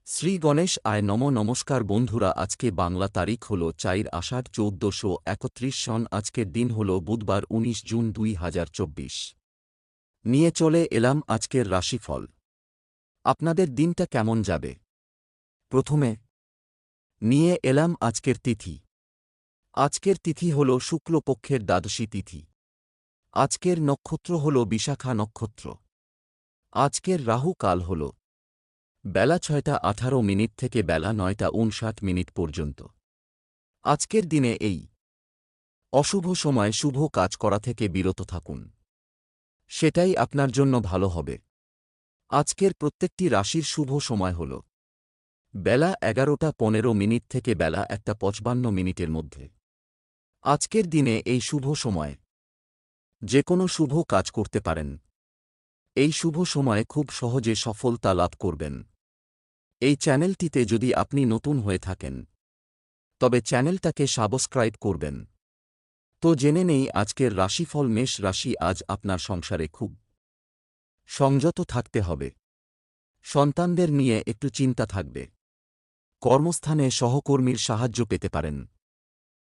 শ্রী গণেশ আয় নমস্কার বন্ধুরা, আজকে বাংলা তারিখ হল ৪ আষাঢ় ১৪৩১ সন। আজকের দিন হল বুধবার ১৯ জুন ২০২৪। নিয়ে চলে এলাম আজকের রাশিফল। আপনাদের দিনটা কেমন যাবে? প্রথমে নিয়ে এলাম আজকের তিথি। আজকের তিথি হল শুক্লপক্ষের দ্বাদশী তিথি। আজকের নক্ষত্র হল বিশাখা নক্ষত্র। আজকের রাহু কাল হল বেলা ৬টা ১৮ মিনিট থেকে বেলা ৯টা ৫৯ মিনিট পর্যন্ত। আজকের দিনে এই অশুভ সময়ে শুভ কাজ করা থেকে বিরত থাকুন, সেটাই আপনার জন্য ভালো হবে। আজকের প্রত্যেকটি রাশির শুভ সময় হল বেলা ১১টা ১৫ মিনিট থেকে বেলা ১টা ৫৫ মিনিটের মধ্যে। আজকের দিনে এই শুভ সময়ে যে কোনো শুভ কাজ করতে পারেন। এই শুভ সময়ে খুব সহজে সফলতা লাভ করবেন। এই চ্যানেলটিতে যদি আপনি নতুন হয়ে থাকেন তবে চ্যানেলটাকে সাবস্ক্রাইব করবেন। তো জেনে নেই আজকের রাশিফল। মেষ রাশি, আজ আপনার সংসারে খুব সংযত থাকতে হবে। সন্তানদের নিয়ে একটু চিন্তা থাকবে। কর্মস্থানে সহকর্মীর সাহায্য পেতে পারেন।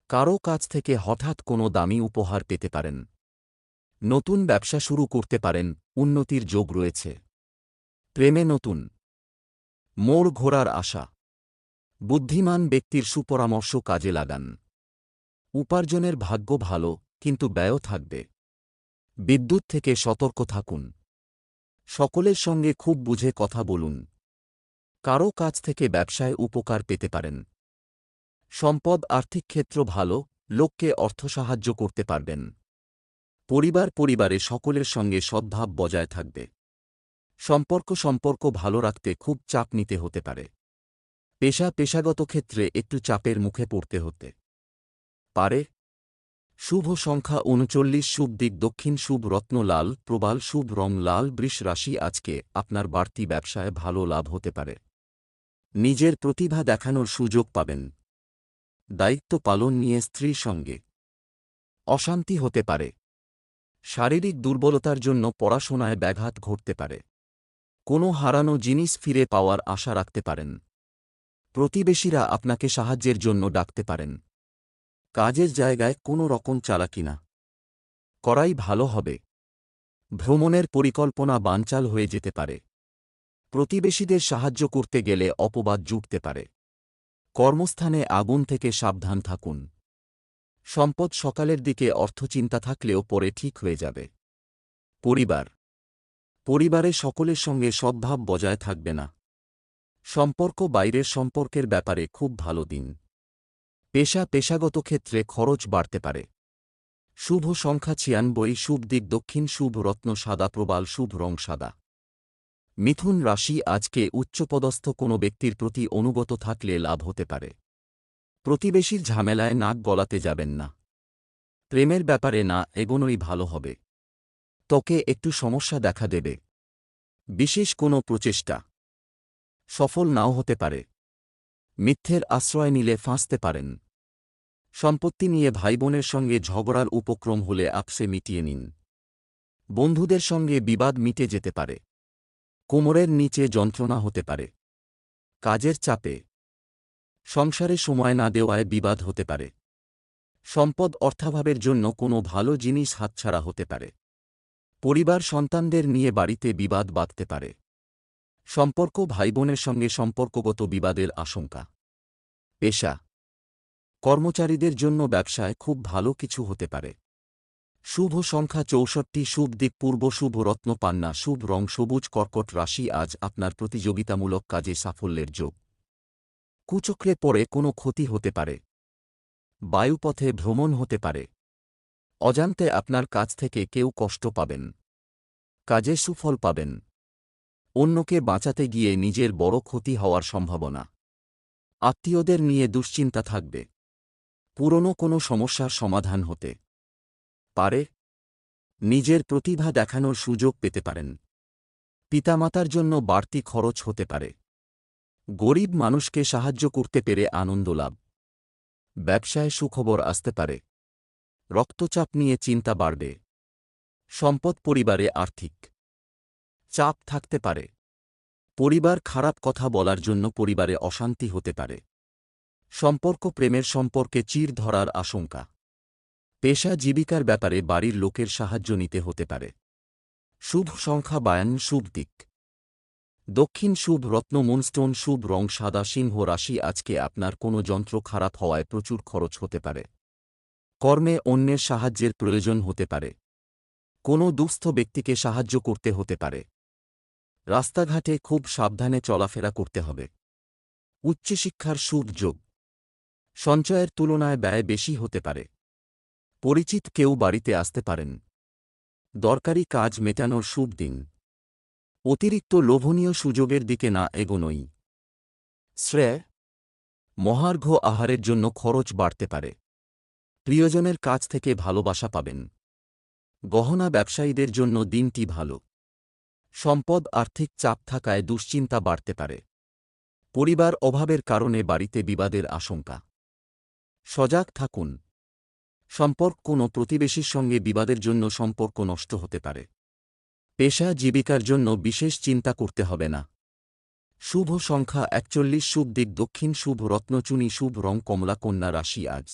কারও কাছ থেকে হঠাৎ কোনো দামি উপহার পেতে পারেন। নতুন ব্যবসা শুরু করতে পারেন, উন্নতির যোগ রয়েছে। প্রেমে নতুন মোড় ঘোরার আশা। বুদ্ধিমান ব্যক্তির সুপরামর্শ কাজে লাগান। উপার্জনের ভাগ্য ভালো, কিন্তু ব্যয়ও থাকবে। বিদ্যুৎ থেকে সতর্ক থাকুন। সকলের সঙ্গে খুব বুঝে কথা বলুন। কারও কাছ থেকে ব্যবসায় উপকার পেতে পারেন। সম্পদ আর্থিক ক্ষেত্র ভালো, লোককে অর্থ সাহায্য করতে পারবেন। পরিবারে সকলের সঙ্গে সদ্ভাব বজায় থাকবে। সম্পর্ক ভালো রাখতে খুব চাপ নিতে হতে পারে। পেশাগত ক্ষেত্রে একটু চাপের মুখে পড়তে হতে পারে। শুভ সংখ্যা ৩৯, শুভ দিক দক্ষিণ, শুভ রত্ন লাল, প্রবাল, শুভ রং লাল। বৃষ রাশি, আজকে আপনার বাড়তি ব্যবসায় ভালো লাভ হতে পারে। নিজের প্রতিভা দেখানোর সুযোগ পাবেন। দায়িত্ব পালন নিয়ে স্ত্রীর সঙ্গে অশান্তি হতে পারে। শারীরিক দুর্বলতার জন্য পড়াশোনায় ব্যাঘাত ঘটতে পারে। কোনো হারানো জিনিস ফিরে পাওয়ার আশা রাখতে পারেন। প্রতিবেশীরা আপনাকে সাহায্যের জন্য ডাকতে পারেন। কাজের জায়গায় কোনো রকম চালাকি না করাই ভালো হবে। ভ্রমণের পরিকল্পনা বানচাল হয়ে যেতে পারে। প্রতিবেশীদের সাহায্য করতে গেলে অপবাদ জুটতে পারে। কর্মস্থানে আগুন থেকে সাবধান থাকুন। সম্পদ সকালের দিকে অর্থচিন্তা থাকলেও পরে ঠিক হয়ে যাবে। পরিবারে সকলের সঙ্গে সদ্ভাব বজায় থাকবে না। বাইরের সম্পর্কের ব্যাপারে খুব ভালো দিন। পেশাগত ক্ষেত্রে খরচ বাড়তে পারে। শুভ সংখ্যা ৯৬, শুভ দিক দক্ষিণ, শুভ রত্ন সাদা, প্রবাল, শুভ রং সাদা। মিথুন রাশি, আজকে উচ্চপদস্থ কোনো ব্যক্তির প্রতি অনুগত থাকলে লাভ হতে পারে। প্রতিবেশীর ঝামেলায় নাক গলাতে যাবেন না। প্রেমের ব্যাপারে না এগোনোই ভালো হবে। ত্বকে একটু সমস্যা দেখা দেবে। বিশেষ কোনো প্রচেষ্টা সফল নাও হতে পারে। মিথ্যের আশ্রয় নিলে ফাঁসতে পারেন। সম্পত্তি নিয়ে ভাইবোনের সঙ্গে ঝগড়ার উপক্রম হলে আপসে মিটিয়ে নিন। বন্ধুদের সঙ্গে বিবাদ মিটে যেতে পারে। কোমরের নিচে যন্ত্রণা হতে পারে। কাজের চাপে সংসারে সময় না দেওয়ায় বিবাদ হতে পারে। সম্পদ অর্থাভাবের জন্য কোনো ভালো জিনিস হাতছাড়া হতে পারে। সন্তানদের নিয়ে বাড়িতে বিবাদ বাধতে পারে। ভাইবোনের সঙ্গে সম্পর্কগত বিবাদের আশঙ্কা। কর্মচারীদের জন্য ব্যবসায় খুব ভালো কিছু হতে পারে। শুভ সংখ্যা ৬৪, শুভ দিক পূর্ব, শুভ রত্ন পান্না, শুভ রং সবুজ। কর্কট রাশি, আজ আপনার প্রতিযোগিতামূলক কাজে সাফল্যের যোগ। কুচক্রে পড়ে কোনো ক্ষতি হতে পারে। বায়ুপথে ভ্রমণ হতে পারে। অজান্তে আপনার কাছ থেকে কেউ কষ্ট পাবেন। কাজে সুফল পাবেন। অন্যকে বাঁচাতে গিয়ে নিজের বড় ক্ষতি হওয়ার সম্ভাবনা। আত্মীয়দের নিয়ে দুশ্চিন্তা থাকবে। পুরনো কোনো সমস্যার সমাধান হতে পারে। নিজের প্রতিভা দেখানোর সুযোগ পেতে পারেন। পিতামাতার জন্য বাড়তি খরচ হতে পারে। গরিব মানুষকে সাহায্য করতে পেরে আনন্দ লাভ। ব্যবসায় সুখবর আসতে পারে। রক্তচাপ নিয়ে চিন্তা বাড়বে। সম্পদ পরিবারে আর্থিক চাপ থাকতে পারে। পরিবার খারাপ কথা বলার জন্য পরিবারে অশান্তি হতে পারে। সম্পর্ক প্রেমের সম্পর্কে চির ধরার আশঙ্কা। পেশা জীবিকার ব্যাপারে বাড়ির লোকের সাহায্য নিতে হতে পারে। শুভ সংখ্যা 52, শুভ দিক দক্ষিণ, শুভ রত্ন মুনস্টোন, শুভ রং সাদা। সিংহ রাশি, আজকে আপনার কোনো যন্ত্র খারাপ হওয়ায় প্রচুর খরচ হতে পারে। কর্মে অন্যের সাহায্যের প্রয়োজন হতে পারে। কোনো দুস্থ ব্যক্তিকে সাহায্য করতে হতে পারে। রাস্তাঘাটে খুব সাবধানে চলাফেরা করতে হবে। উচ্চশিক্ষার শুভ যোগ। সঞ্চয়ের তুলনায় ব্যয় বেশি হতে পারে। পরিচিত কেউ বাড়িতে আসতে পারেন। দরকারি কাজ মেটানোর শুভ দিন। অতিরিক্ত লোভনীয় সুযোগের দিকে না এগোনোই শ্রেয়। মহার্ঘ আহারের জন্য খরচ বাড়তে পারে। প্রিয়জনের কাছ থেকে ভালোবাসা পাবেন। গহনা ব্যবসায়ীদের জন্য দিনটি ভালো। সম্পদ আর্থিক চাপ থাকায় দুশ্চিন্তা বাড়তে পারে। পরিবার অভাবের কারণে বাড়িতে বিবাদের আশঙ্কা। সজাগ থাকুন। সম্পর্ক কোনো প্রতিবেশীর সঙ্গে বিবাদের জন্য সম্পর্ক নষ্ট হতে পারে। পেশা জীবিকার জন্য বিশেষ চিন্তা করতে হবে না। শুভ সংখ্যা 41, শুভ দিক দক্ষিণ, শুভ রত্নচুনি, শুভ রং কমলা। কন্যা রাশি, আজ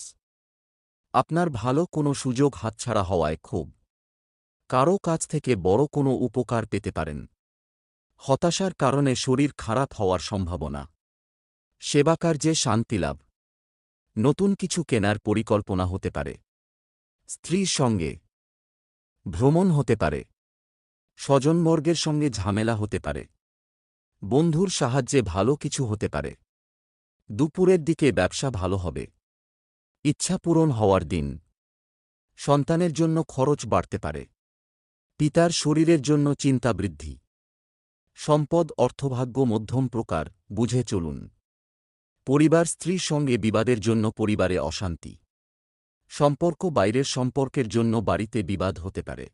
আপনার ভালো কোনো সুযোগ হাতছাড়া হওয়ায় ক্ষোভ। কারও কাছ থেকে বড় কোনো উপকার পেতে পারেন। হতাশার কারণে শরীর খারাপ হওয়ার সম্ভাবনা। সেবাকার্যে শান্তিলাভ। নতুন কিছু কেনার পরিকল্পনা হতে পারে। স্ত্রীর সঙ্গে ভ্রমণ হতে পারে। স্বজনবর্গের সঙ্গে ঝামেলা হতে পারে। বন্ধুর সাহায্যে ভালো কিছু হতে পারে। দুপুরের দিকে ব্যবসা ভালো হবে। ইচ্ছা পূরণ হওয়ার দিন। সন্তানের জন্য খরচ বাড়তে পারে। পিতার শরীরের জন্য চিন্তা বৃদ্ধি। সম্পদ অর্থভাগ্য মধ্যম প্রকার, বুঝে চলুন। পরিবার স্ত্রীর সঙ্গে বিবাদের জন্য পরিবারে অশান্তি। সম্পর্ক বাইরের সম্পর্কের জন্য বাড়িতে বিবাদ হতে পারে।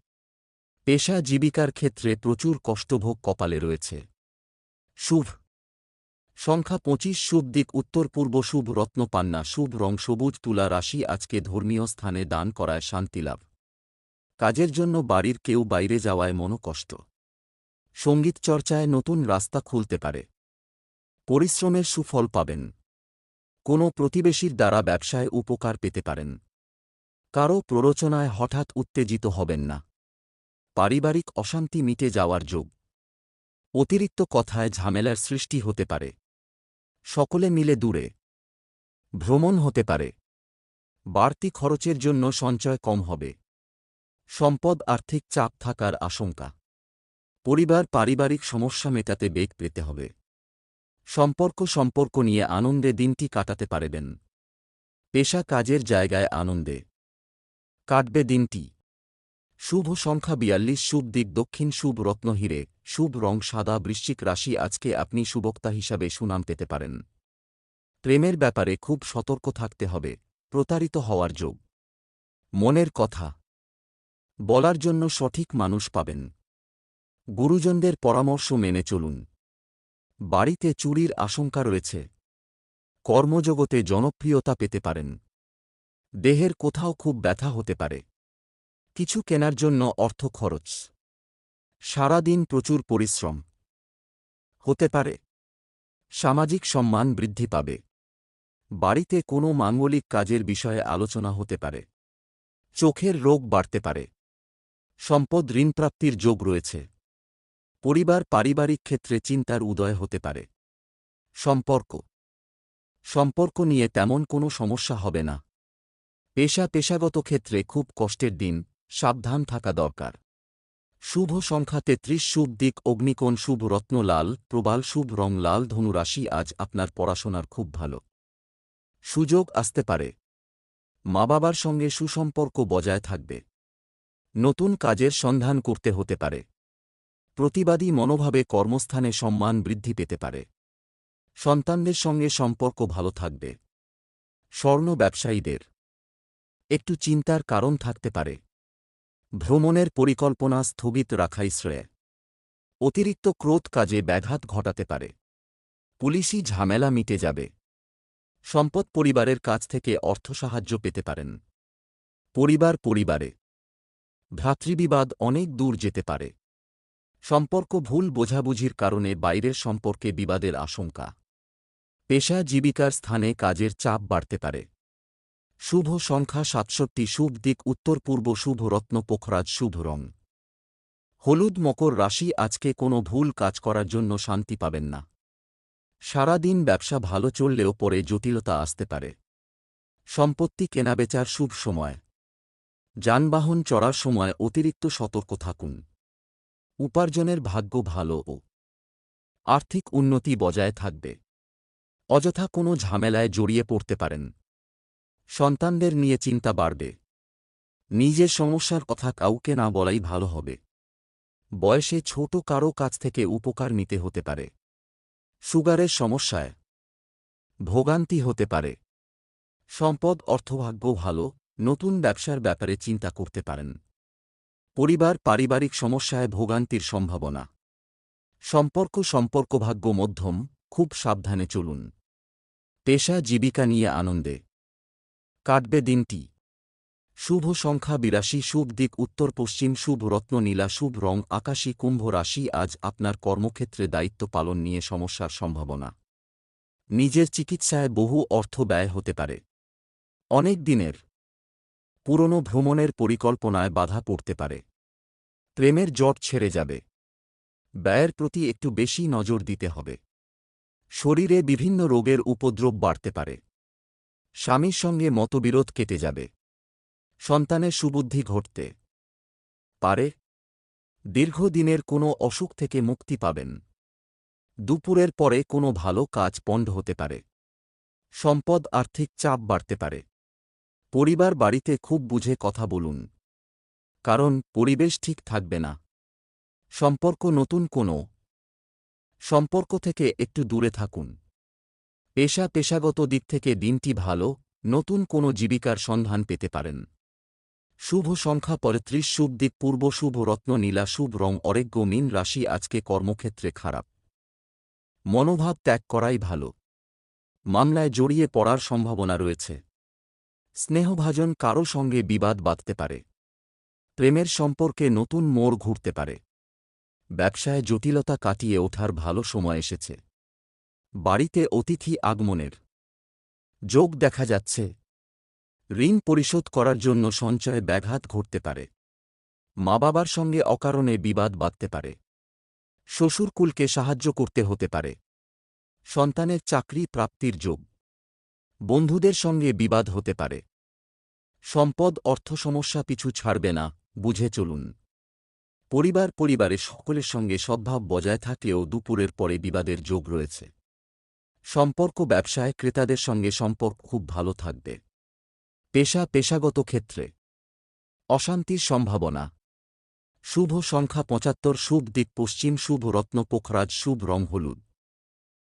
পেশা জীবিকার ক্ষেত্রে প্রচুর কষ্টভোগ কপালে রয়েছে। শুভ সংখ্যা 25, শুভ দিক উত্তর পূর্ব, শুভ রত্ন পান্না, শুভ রং সবুজ। তুলা রাশি, আজকে ধর্মীয় স্থানে দান করায় শান্তিলাভ। কাজের জন্য বাড়ির কেউ বাইরে যাওয়ায় মনোকষ্ট। সঙ্গীত চর্চায় নতুন রাস্তা খুলতে পারে। পরিশ্রমের সুফল পাবেন। কোনো প্রতিবেশীর দ্বারা ব্যবসায় উপকার পেতে পারেন। কারও প্ররোচনায় হঠাৎ উত্তেজিত হবেন না। পারিবারিক অশান্তি মিটে যাওয়ার যোগ। অতিরিক্ত কথায় ঝামেলার সৃষ্টি হতে পারে। সকলে মিলে দূরে ভ্রমণ হতে পারে। বাড়তি খরচের জন্য সঞ্চয় কম হবে। সম্পদ আর্থিক চাপ থাকার আশঙ্কা। পরিবার পারিবারিক সমস্যা মেটাতে বেগ পেতে হবে। সম্পর্ক নিয়ে আনন্দে দিনটি কাটাতে পারবেন। পেশা কাজের জায়গায় আনন্দে কাটবে দিনটি। শুভ সংখ্যা 42, শুভ দিক দক্ষিণ, শুভ রত্ন হিরে, শুভ রং সাদা। বৃশ্চিক রাশি, আজকে আপনি সুবক্তা হিসাবে সুনাম পেতে পারেন। প্রেমের ব্যাপারে খুব সতর্ক থাকতে হবে। প্রতারিত হওয়ার যোগ। মনের কথা বলার জন্য সঠিক মানুষ পাবেন। গুরুজনদের পরামর্শ মেনে চলুন। বাড়িতে চুরির আশঙ্কা রয়েছে। কর্মজগতে জনপ্রিয়তা পেতে পারেন। দেহের কোথাও খুব ব্যথা হতে পারে। কিছু কেনার জন্য অর্থ খরচ। সারাদিন প্রচুর পরিশ্রম হতে পারে। সামাজিক সম্মান বৃদ্ধি পাবে। বাড়িতে কোনো মাঙ্গলিক কাজের বিষয়ে আলোচনা হতে পারে। চোখের রোগ বাড়তে পারে। সম্পদ ঋণপ্রাপ্তির যোগ রয়েছে। পরিবার পারিবারিক ক্ষেত্রে চিন্তার উদয় হতে পারে। সম্পর্ক নিয়ে তেমন কোনো সমস্যা হবে না। পেশাগত ক্ষেত্রে খুব কষ্টের দিন, সাবধান থাকা দরকার। শুভ সংখ্যা 33, শুভ দিক অগ্নিকোণ, শুভ রত্ন লাল প্রবাল, শুভ রং লাল। ধনু রাশি, আজ আপনার পড়াশোনার খুব ভালো সুযোগ আসতে পারে। মা বাবার সঙ্গে সুসম্পর্ক বজায় থাকবে। নতুন কাজের সন্ধান করতে হতে পারে। প্রতিবাদী মনোভাবে কর্মস্থানে সম্মান বৃদ্ধি পেতে পারে। সন্তানদের সঙ্গে সম্পর্ক ভালো থাকবে। স্বর্ণ ব্যবসায়ীদের একটু চিন্তার কারণ থাকতে পারে। ভ্রমণের পরিকল্পনা স্থগিত রাখাই শ্রেয়। অতিরিক্ত ক্রোধ কাজে ব্যাঘাত ঘটাতে পারে। পুলিশি ঝামেলা মিটে যাবে। সম্পদ পরিবারের কাছ থেকে অর্থ সাহায্য পেতে পারেন। পরিবারে ভ্রাতৃবিবাদ অনেক দূর যেতে পারে। সম্পর্ক ভুল বোঝাবুঝির কারণে বাইরের সম্পর্কে বিবাদের আশঙ্কা। পেশা জীবিকার স্থানে কাজের চাপ বাড়তে পারে। শুভ সংখ্যা ৬৭, শুভ দিক উত্তর পূর্ব, শুভ রত্ন পোখরাজ, শুভ রং হলুদ। মকর রাশি, আজকে কোনো ভুল কাজ করার জন্য শান্তি পাবেন না। সারাদিন ব্যবসা ভালো চললেও পরে জটিলতা আসতে পারে। সম্পত্তি কেনাবেচার শুভ সময়। যানবাহন চড়ার সময় অতিরিক্ত সতর্ক থাকুন। উপার্জনের ভাগ্য ভালো ও আর্থিক উন্নতি বজায় থাকবে। অযথা কোনো ঝামেলায় জড়িয়ে পড়তে পারেন। সন্তানদের নিয়ে চিন্তা বাড়বে। নিজের সমস্যার কথা কাউকে না বলাই ভালো হবে। বয়সে ছোট কারো কাছ থেকে উপকার নিতে হতে পারে। সুগারের সমস্যায় ভোগান্তি হতে পারে। সম্পদ অর্থভাগ্য ভালো, নতুন ব্যবসার ব্যাপারে চিন্তা করতে পারেন। পরিবার পারিবারিক সমস্যায় ভোগান্তির সম্ভাবনা। সম্পর্কভাগ্য মধ্যম, খুব সাবধানে চলুন। পেশা জীবিকা নিয়ে আনন্দে কাটবে দিনটি। শুভ সংখ্যা ৮২, শুভ দিক উত্তর পশ্চিম, শুভ রত্ন নীলা, শুভ রং আকাশী। কুম্ভ রাশি, আজ আপনার কর্মক্ষেত্রে দায়িত্ব পালন নিয়ে সমস্যার সম্ভাবনা। নিজের চিকিৎসায় বহু অর্থ ব্যয় হতে পারে। অনেক দিনের পুরনো ভ্রমণের পরিকল্পনায় বাধা পড়তে পারে। প্রেমের জট ছেড়ে যাবে। ব্যয়ের প্রতি একটু বেশি নজর দিতে হবে। শরীরে বিভিন্ন রোগের উপদ্রব বাড়তে পারে। স্বামীর সঙ্গে মতবিরোধ কেটে যাবে। সন্তানের সুবুদ্ধি ঘটতে পারে। দীর্ঘদিনের কোনো অসুখ থেকে মুক্তি পাবেন। দুপুরের পরে কোনো ভালো কাজ পণ্ড হতে পারে। সম্পদ আর্থিক চাপ বাড়তে পারে। পরিবার বাড়িতে খুব বুঝে কথা বলুন, কারণ পরিবেশ ঠিক থাকবে না। সম্পর্ক নতুন কোনো সম্পর্ক থেকে একটু দূরে থাকুন। পেশাগত দিক থেকে দিনটি ভালো, নতুন কোনো জীবিকার সন্ধান পেতে পারেন। শুভ সংখ্যা ৩৫, শুভ দিক পূর্ব, শুভ রত্ন নীলা, শুভ রং অরেজ্য। মীন রাশি, আজকে কর্মক্ষেত্রে খারাপ মনোভাব ত্যাগ করাই ভালো। মামলায় জড়িয়ে পড়ার সম্ভাবনা রয়েছে। স্নেহভাজন কারো সঙ্গে বিবাদ বাঁধতে পারে। প্রেমের সম্পর্কে নতুন মোড় ঘুরতে পারে। ব্যবসায় জটিলতা কাটিয়ে ওঠার ভালো সময় এসেছে। বাড়িতে অতিথি আগমনের যোগ দেখা যাচ্ছে। ঋণ পরিশোধ করার জন্য সঞ্চয়ে ব্যাঘাত ঘটতে পারে। মা বাবার সঙ্গে অকারণে বিবাদ বাঁধতে পারে। শ্বশুরকুলকে সাহায্য করতে হতে পারে। সন্তানের চাকরি প্রাপ্তির যোগ। বন্ধুদের সঙ্গে বিবাদ হতে পারে। সম্পদ অর্থ সমস্যা পিছু ছাড়বে না, বুঝে চলুন। পরিবারের সকলের সঙ্গে সদ্ভাব বজায় থাকলেও দুপুরের পরে বিবাদের যোগ রয়েছে। ব্যবসায় ক্রেতাদের সঙ্গে সম্পর্ক খুব ভালো থাকবে। পেশাগত ক্ষেত্রে অশান্তির সম্ভাবনা। শুভ সংখ্যা ৭৫, শুভ দিক পশ্চিম, শুভ রত্ন পোখরাজ, শুভ রং হলুদ।